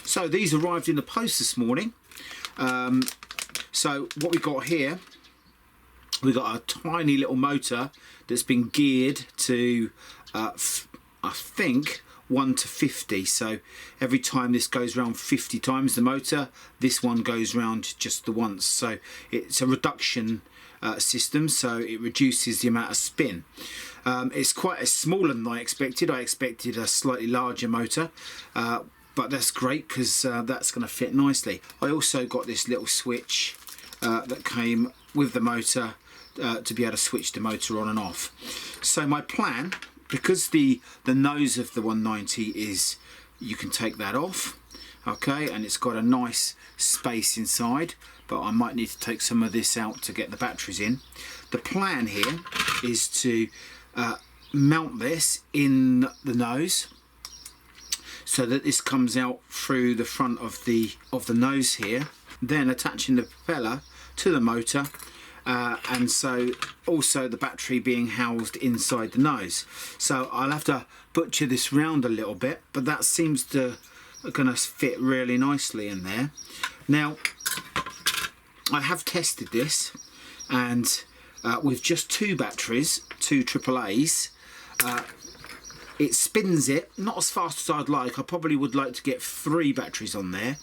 So these arrived in the post this morning. So what we got here, we got a tiny little motor that's been geared to I think 1 to 50. So every time this goes round 50 times the motor, this one goes round just the once. So it's a reduction system, so it reduces the amount of spin. It's quite smaller than I expected. I expected a slightly larger motor, but that's great because that's going to fit nicely. I also got this little switch that came with the motor to be able to switch the motor on and off. So my plan, because the nose of the 190 is, you can take that off, okay, and it's got a nice space inside, but I might need to take some of this out to get the batteries in. The plan here is to mount this in the nose so that this comes out through the front of the nose here, then attaching the propeller to the motor, and so also the battery being housed inside the nose. So I'll have to butcher this round a little bit, but that seems to gonna fit really nicely in there. Now I have tested this, and with just 2 batteries, 2 AAAs, it spins it not as fast as I'd like. I probably would like to get 3 batteries on there,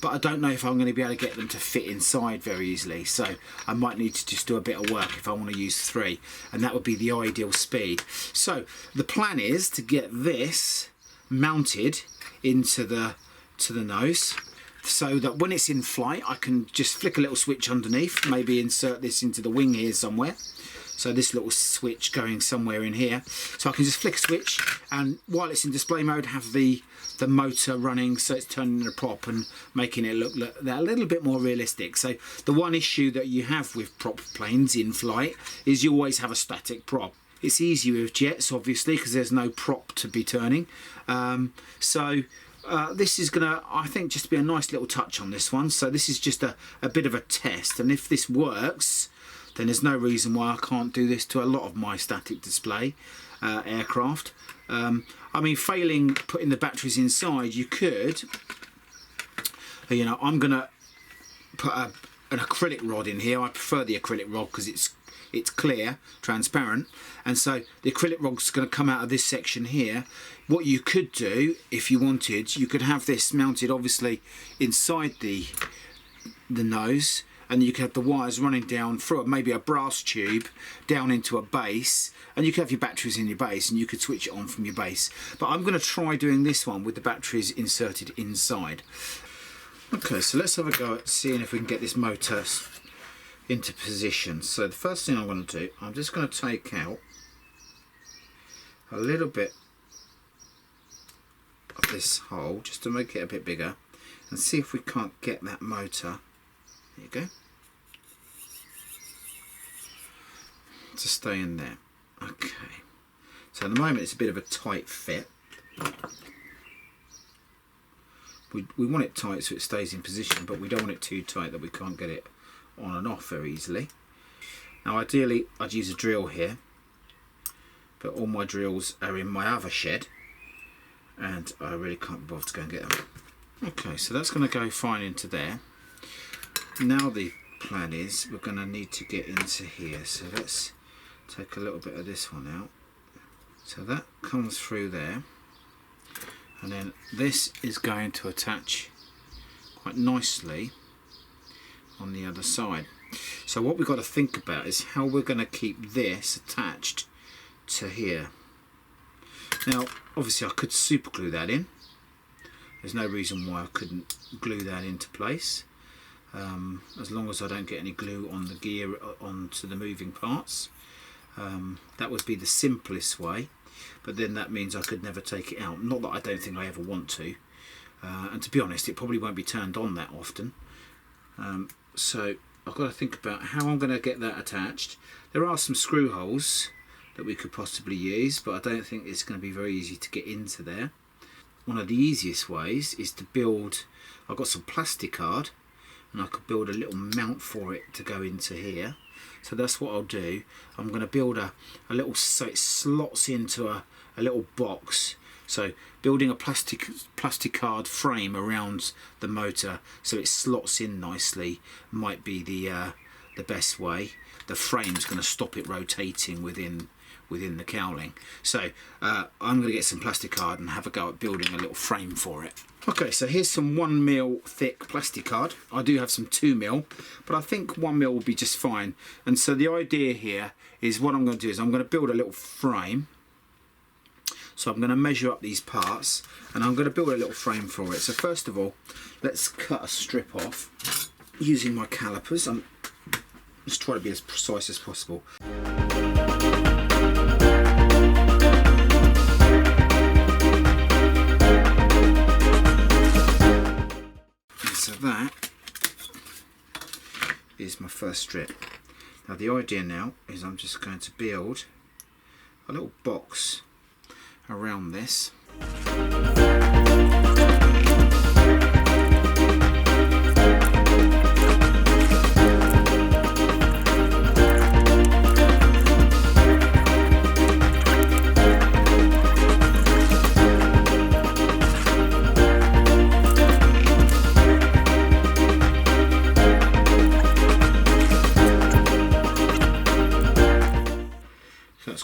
but I don't know if I'm going to be able to get them to fit inside very easily, so I might need to just do a bit of work if I want to use 3, and that would be the ideal speed. So the plan is to get this mounted into the nose, so that when it's in flight I can just flick a little switch underneath, maybe insert this into the wing here somewhere. So this little switch going somewhere in here, so I can just flick a switch, and while it's in display mode have the motor running, so it's turning the prop and making it look a little bit more realistic. So the one issue that you have with prop planes in flight is you always have a static prop. It's easier with jets obviously because there's no prop to be turning. This is gonna, I think, just be a nice little touch on this one. So this is just a bit of a test, and if this works, then there's no reason why I can't do this to a lot of my static display aircraft. I mean, failing putting the batteries inside, you could, you know, I'm gonna put an acrylic rod in here. I prefer the acrylic rod because it's clear, transparent, and so the acrylic rod's going to come out of this section here. What you could do, if you wanted, you could have this mounted obviously inside the nose, and you could have the wires running down through maybe a brass tube down into a base, and you could have your batteries in your base and you could switch it on from your base. But I'm going to try doing this one with the batteries inserted inside. Okay, so let's have a go at seeing if we can get this motor into position. So the first thing I'm going to do, I'm just going to take out a little bit of this hole just to make it a bit bigger, and see if we can't get that motor, there you go, to stay in there. Okay, so at the moment it's a bit of a tight fit. We want it tight so it stays in position, but we don't want it too tight that we can't get it on and off very easily. Now ideally I'd use a drill here, but all my drills are in my other shed and I really can't be bothered to go and get them. Okay, so that's going to go fine into there. Now the plan is we're going to need to get into here, so let's take a little bit of this one out. So that comes through there, and then this is going to attach quite nicely on the other side. So what we've got to think about is how we're going to keep this attached to here. Now obviously I could super glue that in. There's no reason why I couldn't glue that into place, as long as I don't get any glue on the gear onto the moving parts. That would be the simplest way, but then that means I could never take it out. Not that I don't think I ever want to, and to be honest it probably won't be turned on that often. So I've got to think about how I'm going to get that attached. There are some screw holes that we could possibly use, but I don't think it's going to be very easy to get into there. One of the easiest ways is to build, I've got some plastic card and I could build a little mount for it to go into here. So that's what I'll do. I'm going to build a little, so it slots into a little box, So building a plastic card frame around the motor so it slots in nicely might be the best way. The frame's going to stop it rotating within the cowling. So I'm going to get some plastic card and have a go at building a little frame for it. Okay, so here's some 1mm thick plastic card. I do have some 2mm, but I think 1mm will be just fine. And so the idea here is what I'm going to do is I'm going to build a little frame. So I'm going to measure up these parts and I'm going to build a little frame for it. So first of all, let's cut a strip off using my calipers. I'm just trying to be as precise as possible. So that is my first strip. Now the idea now is I'm just going to build a little box around this.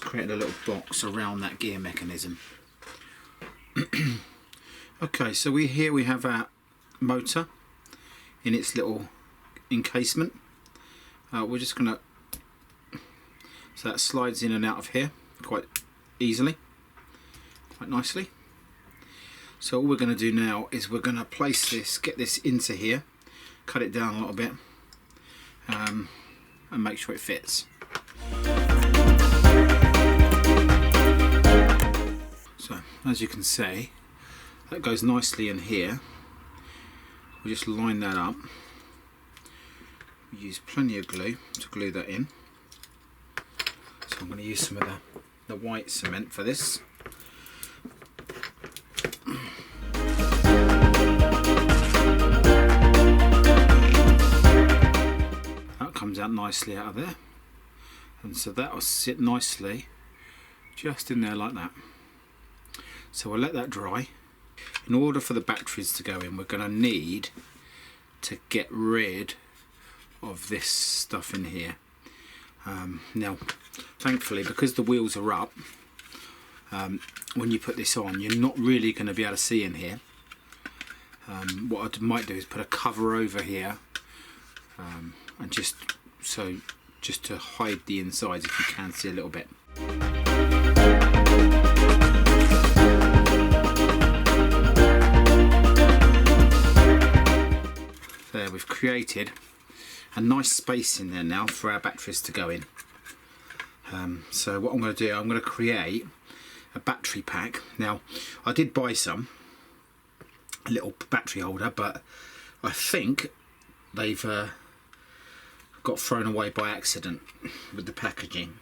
Created a little box around that gear mechanism. Okay, so here we have our motor in its little encasement. We're just gonna, so that slides in and out of here quite easily, quite nicely. So all we're going to do now is we're going to place this, get this into here, cut it down a little bit, and make sure it fits. So as you can see, that goes nicely in here. We'll just line that up. We use plenty of glue to glue that in. So I'm going to use some of the white cement for this. That comes out nicely out of there. And so that will sit nicely just in there like that. So we'll let that dry. In order for the batteries to go in, we're going to need to get rid of this stuff in here. Now, thankfully, because the wheels are up, when you put this on, you're not really going to be able to see in here. What I might do is put a cover over here, and just to hide the insides if you can see a little bit. There, we've created a nice space in there now for our batteries to go in. So what I'm going to do, I'm going to create a battery pack. Now, I did buy a little battery holder, but I think they've got thrown away by accident with the packaging.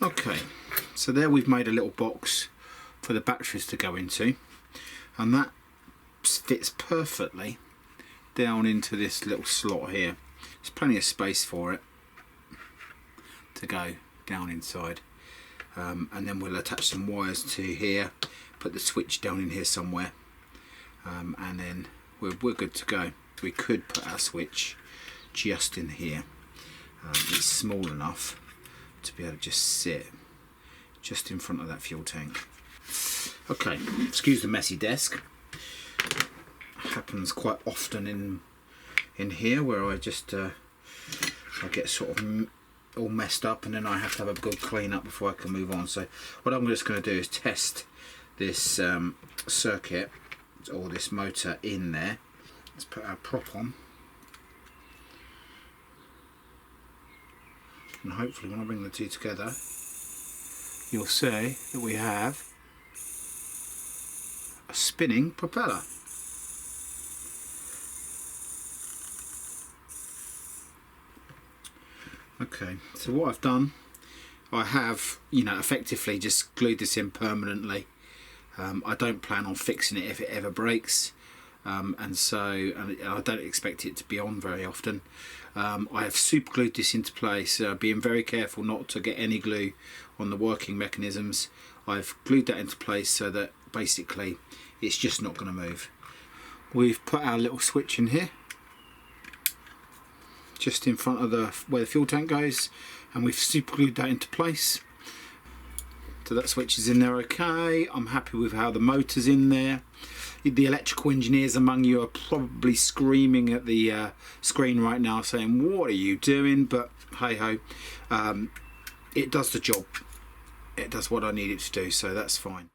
Okay, so there we've made a little box for the batteries to go into, and that fits perfectly down into this little slot here. There's plenty of space for it to go down inside, and then we'll attach some wires to here, put the switch down in here somewhere, and then we're good to go. We could put our switch just in here. It's small enough to be able to just sit just in front of that fuel tank. Okay, excuse the messy desk. Happens quite often in here, where I just I get sort of all messed up, and then I have to have a good clean up before I can move on. So what I'm just going to do is test this circuit or this motor in there. Let's put our prop on, and hopefully when I bring the two together, you'll see that we have a spinning propeller. Okay, so what I've done, I have, effectively just glued this in permanently. I don't plan on fixing it if it ever breaks, and I don't expect it to be on very often. I have super glued this into place, being very careful not to get any glue on the working mechanisms. I've glued that into place so that basically it's just not going to move. We've put our little switch in here, just in front of where the fuel tank goes, and we've super glued that into place. So that switch is in there okay. I'm happy with how the motor's in there. The electrical engineers among you are probably screaming at the screen right now saying, what are you doing? But hey ho, it does the job. It does what I need it to do, so that's fine.